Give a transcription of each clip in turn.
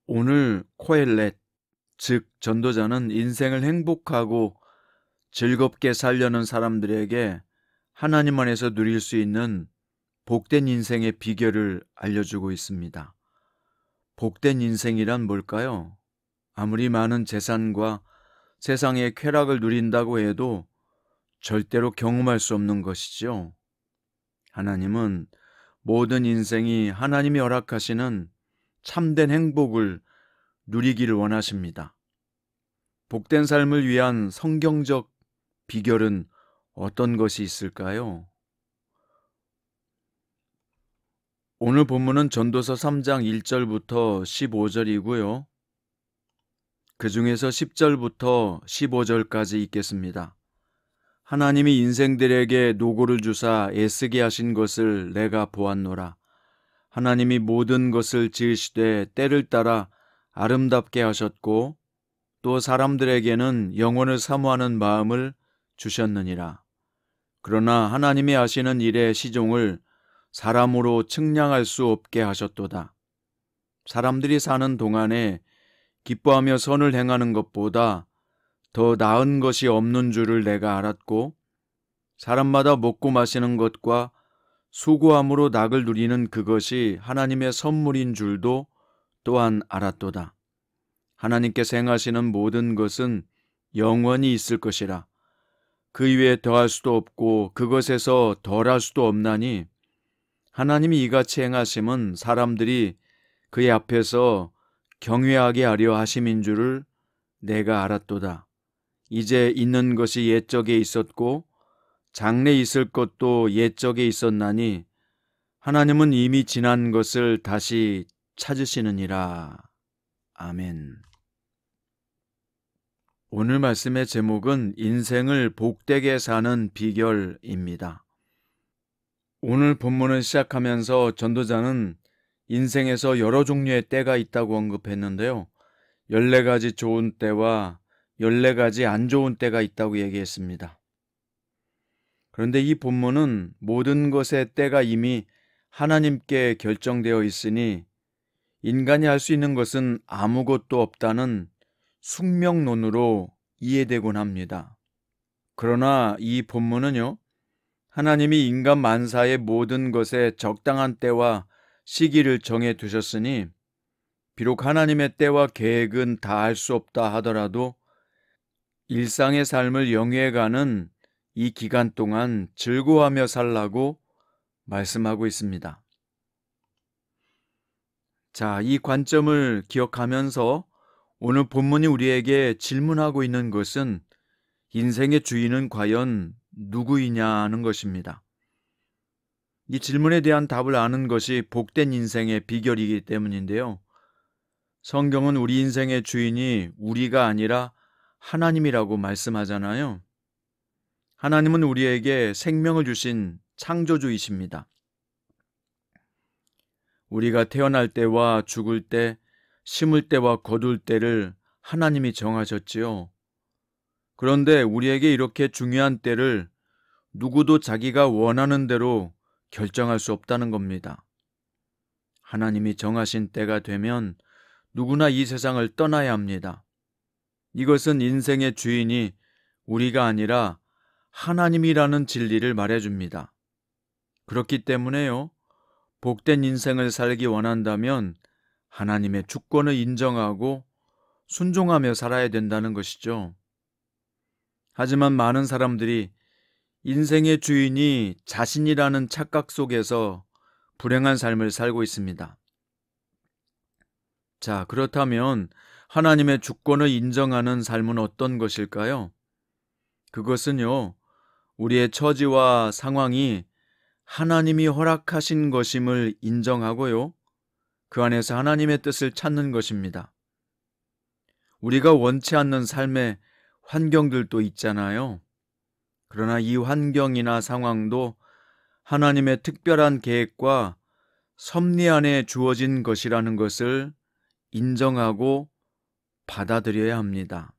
오늘 코엘렛, 즉 전도자는 인생을 행복하고 즐겁게 살려는 사람들에게 하나님 안에서 누릴 수 있는 복된 인생의 비결을 알려주고 있습니다. 복된 인생이란 뭘까요? 아무리 많은 재산과 세상의 쾌락을 누린다고 해도 절대로 경험할 수 없는 것이죠. 하나님은 모든 인생이 하나님이 허락하시는 참된 행복을 누리기를 원하십니다. 복된 삶을 위한 성경적 비결은 어떤 것이 있을까요? 오늘 본문은 전도서 3장 1절부터 15절이고요. 그 중에서 10절부터 15절까지 읽겠습니다. 하나님이 인생들에게 노고를 주사 애쓰게 하신 것을 내가 보았노라. 하나님이 모든 것을 지으시되 때를 따라 아름답게 하셨고 또 사람들에게는 영혼을 사모하는 마음을 주셨느니라. 그러나 하나님이 하시는 일의 시종을 사람으로 측량할 수 없게 하셨도다. 사람들이 사는 동안에 기뻐하며 선을 행하는 것보다 더 나은 것이 없는 줄을 내가 알았고 사람마다 먹고 마시는 것과 수고함으로 낙을 누리는 그것이 하나님의 선물인 줄도 또한 알았도다. 하나님께서 행하시는 모든 것은 영원히 있을 것이라. 그 이외에 더할 수도 없고 그것에서 덜할 수도 없나니 하나님이 이같이 행하심은 사람들이 그의 앞에서 경외하게 하려 하심인 줄을 내가 알았도다. 이제 있는 것이 옛적에 있었고 장래 있을 것도 옛적에 있었나니 하나님은 이미 지난 것을 다시 찾으시느니라. 아멘. 오늘 말씀의 제목은 인생을 복되게 사는 비결입니다. 오늘 본문을 시작하면서 전도자는 인생에서 여러 종류의 때가 있다고 언급했는데요. 14가지 좋은 때와 14가지 안 좋은 때가 있다고 얘기했습니다. 그런데 이 본문은 모든 것의 때가 이미 하나님께 결정되어 있으니 인간이 할 수 있는 것은 아무것도 없다는 숙명론으로 이해되곤 합니다. 그러나 이 본문은요, 하나님이 인간 만사의 모든 것에 적당한 때와 시기를 정해 두셨으니 비록 하나님의 때와 계획은 다 알 수 없다 하더라도 일상의 삶을 영위해가는 이 기간 동안 즐거워하며 살라고 말씀하고 있습니다. 자, 이 관점을 기억하면서 오늘 본문이 우리에게 질문하고 있는 것은 인생의 주인은 과연 누구이냐는 것입니다. 이 질문에 대한 답을 아는 것이 복된 인생의 비결이기 때문인데요. 성경은 우리 인생의 주인이 우리가 아니라 하나님이라고 말씀하잖아요. 하나님은 우리에게 생명을 주신 창조주이십니다. 우리가 태어날 때와 죽을 때, 심을 때와 거둘 때를 하나님이 정하셨지요. 그런데 우리에게 이렇게 중요한 때를 누구도 자기가 원하는 대로 결정할 수 없다는 겁니다. 하나님이 정하신 때가 되면 누구나 이 세상을 떠나야 합니다. 이것은 인생의 주인이 우리가 아니라 하나님이라는 진리를 말해줍니다. 그렇기 때문에요, 복된 인생을 살기 원한다면 하나님의 주권을 인정하고 순종하며 살아야 된다는 것이죠. 하지만 많은 사람들이 인생의 주인이 자신이라는 착각 속에서 불행한 삶을 살고 있습니다. 자, 그렇다면 하나님의 주권을 인정하는 삶은 어떤 것일까요? 그것은요, 우리의 처지와 상황이 하나님이 허락하신 것임을 인정하고요, 그 안에서 하나님의 뜻을 찾는 것입니다. 우리가 원치 않는 삶의 환경들도 있잖아요. 그러나 이 환경이나 상황도 하나님의 특별한 계획과 섭리 안에 주어진 것이라는 것을 인정하고 받아들여야 합니다.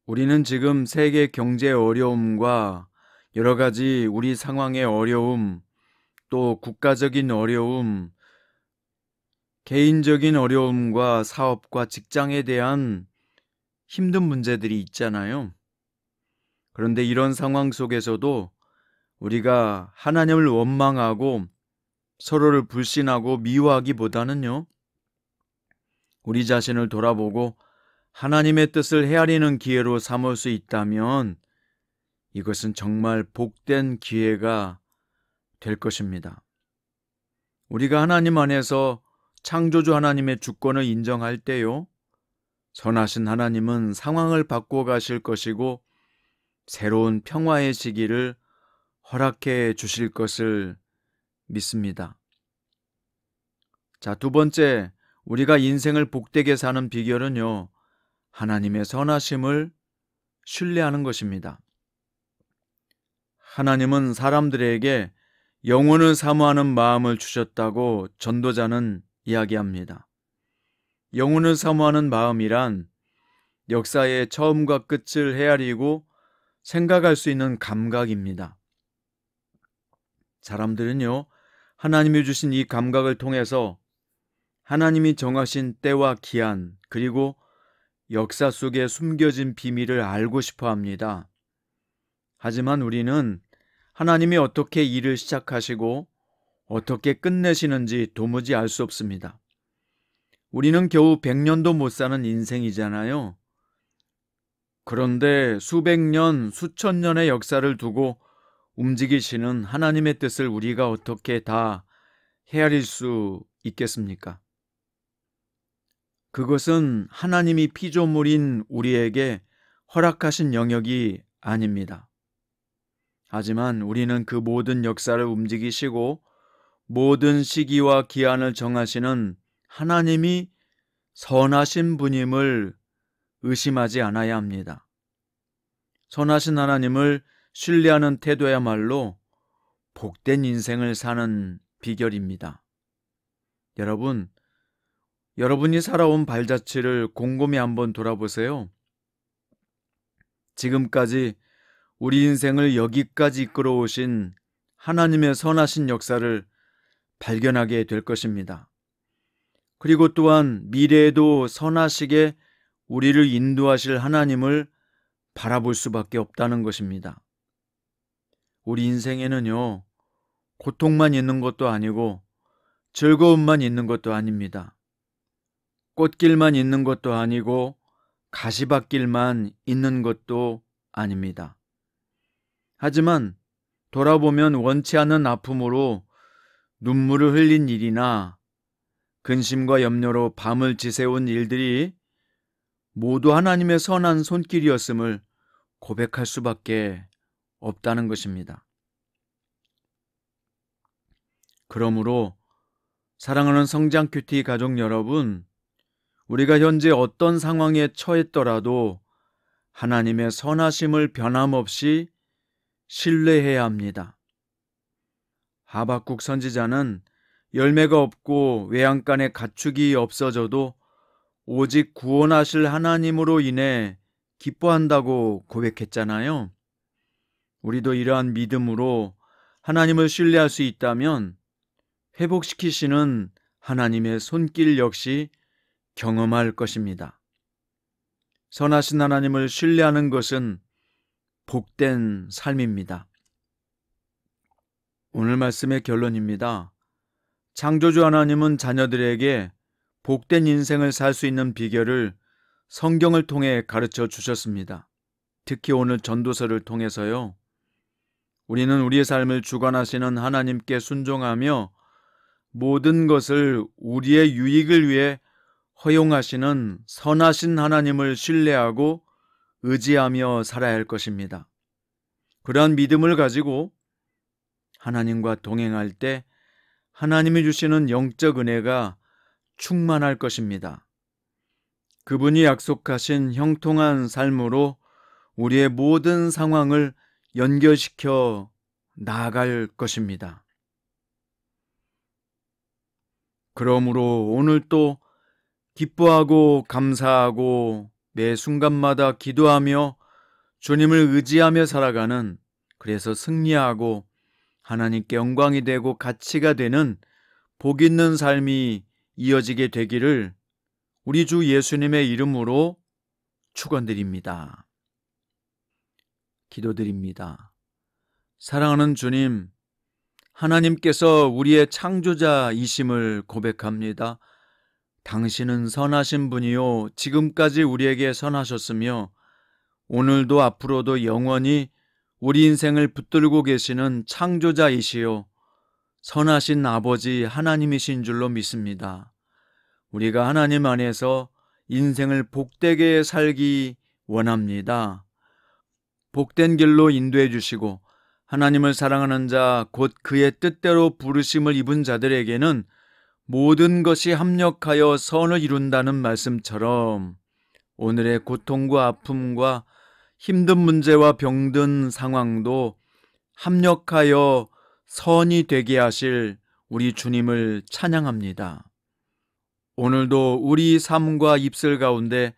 우리는 지금 세계 경제 어려움과 여러 가지 우리 상황의 어려움, 또 국가적인 어려움, 개인적인 어려움과 사업과 직장에 대한 힘든 문제들이 있잖아요. 그런데 이런 상황 속에서도 우리가 하나님을 원망하고 서로를 불신하고 미워하기보다는요, 우리 자신을 돌아보고 하나님의 뜻을 헤아리는 기회로 삼을 수 있다면 이것은 정말 복된 기회가 될 것입니다. 우리가 하나님 안에서 창조주 하나님의 주권을 인정할 때요, 선하신 하나님은 상황을 바꿔 가실 것이고 새로운 평화의 시기를 허락해 주실 것을 믿습니다. 자, 두 번째, 우리가 인생을 복되게 사는 비결은요, 하나님의 선하심을 신뢰하는 것입니다. 하나님은 사람들에게 영혼을 사모하는 마음을 주셨다고 전도자는 이야기합니다. 영혼을 사모하는 마음이란 역사의 처음과 끝을 헤아리고 생각할 수 있는 감각입니다. 사람들은요, 하나님이 주신 이 감각을 통해서 하나님이 정하신 때와 기한, 그리고 역사 속에 숨겨진 비밀을 알고 싶어 합니다. 하지만 우리는 하나님이 어떻게 일을 시작하시고 어떻게 끝내시는지 도무지 알 수 없습니다. 우리는 겨우 100년도 못 사는 인생이잖아요. 그런데 수백 년, 수천 년의 역사를 두고 움직이시는 하나님의 뜻을 우리가 어떻게 다 헤아릴 수 있겠습니까? 그것은 하나님이 피조물인 우리에게 허락하신 영역이 아닙니다. 하지만 우리는 그 모든 역사를 움직이시고 모든 시기와 기한을 정하시는 하나님이 선하신 분임을 의심하지 않아야 합니다. 선하신 하나님을 신뢰하는 태도야말로 복된 인생을 사는 비결입니다. 여러분이 살아온 발자취를 곰곰이 한번 돌아보세요. 지금까지 우리 인생을 여기까지 이끌어오신 하나님의 선하신 역사를 발견하게 될 것입니다. 그리고 또한 미래에도 선하시게 우리를 인도하실 하나님을 바라볼 수밖에 없다는 것입니다. 우리 인생에는요, 고통만 있는 것도 아니고 즐거움만 있는 것도 아닙니다. 꽃길만 있는 것도 아니고 가시밭길만 있는 것도 아닙니다. 하지만 돌아보면 원치 않는 아픔으로 눈물을 흘린 일이나 근심과 염려로 밤을 지새운 일들이 모두 하나님의 선한 손길이었음을 고백할 수밖에 없다는 것입니다. 그러므로 사랑하는 성장 큐티 가족 여러분, 우리가 현재 어떤 상황에 처했더라도 하나님의 선하심을 변함없이 신뢰해야 합니다. 하박국 선지자는 열매가 없고 외양간에 가축이 없어져도 오직 구원하실 하나님으로 인해 기뻐한다고 고백했잖아요. 우리도 이러한 믿음으로 하나님을 신뢰할 수 있다면 회복시키시는 하나님의 손길 역시 경험할 것입니다. 선하신 하나님을 신뢰하는 것은 복된 삶입니다. 오늘 말씀의 결론입니다. 창조주 하나님은 자녀들에게 복된 인생을 살 수 있는 비결을 성경을 통해 가르쳐 주셨습니다. 특히 오늘 전도서를 통해서요. 우리는 우리의 삶을 주관하시는 하나님께 순종하며 모든 것을 우리의 유익을 위해 허용하시는 선하신 하나님을 신뢰하고 의지하며 살아야 할 것입니다. 그러한 믿음을 가지고 하나님과 동행할 때 하나님이 주시는 영적 은혜가 충만할 것입니다. 그분이 약속하신 형통한 삶으로 우리의 모든 상황을 연결시켜 나아갈 것입니다. 그러므로 오늘 또 기뻐하고 감사하고 매 순간마다 기도하며 주님을 의지하며 살아가는, 그래서 승리하고 하나님께 영광이 되고 가치가 되는 복 있는 삶이 이어지게 되기를 우리 주 예수님의 이름으로 축원드립니다. 기도드립니다. 사랑하는 주님, 하나님께서 우리의 창조자이심을 고백합니다. 당신은 선하신 분이요, 지금까지 우리에게 선하셨으며 오늘도 앞으로도 영원히 우리 인생을 붙들고 계시는 창조자이시요 선하신 아버지 하나님이신 줄로 믿습니다. 우리가 하나님 안에서 인생을 복되게 살기 원합니다. 복된 길로 인도해 주시고 하나님을 사랑하는 자, 곧 그의 뜻대로 부르심을 입은 자들에게는 모든 것이 합력하여 선을 이룬다는 말씀처럼 오늘의 고통과 아픔과 힘든 문제와 병든 상황도 합력하여 선이 되게 하실 우리 주님을 찬양합니다. 오늘도 우리 삶과 입술 가운데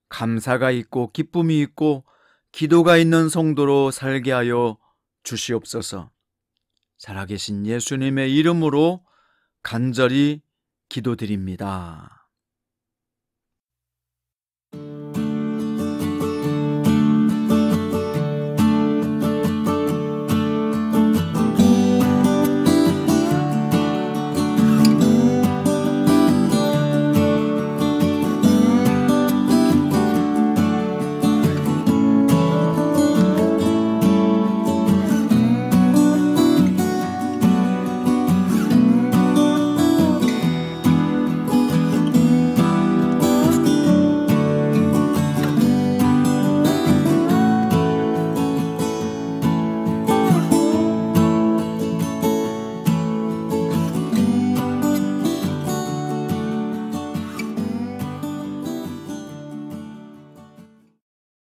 감사가 있고 기쁨이 있고 기도가 있는 성도로 살게 하여 주시옵소서. 살아계신 예수님의 이름으로 간절히 기도드립니다.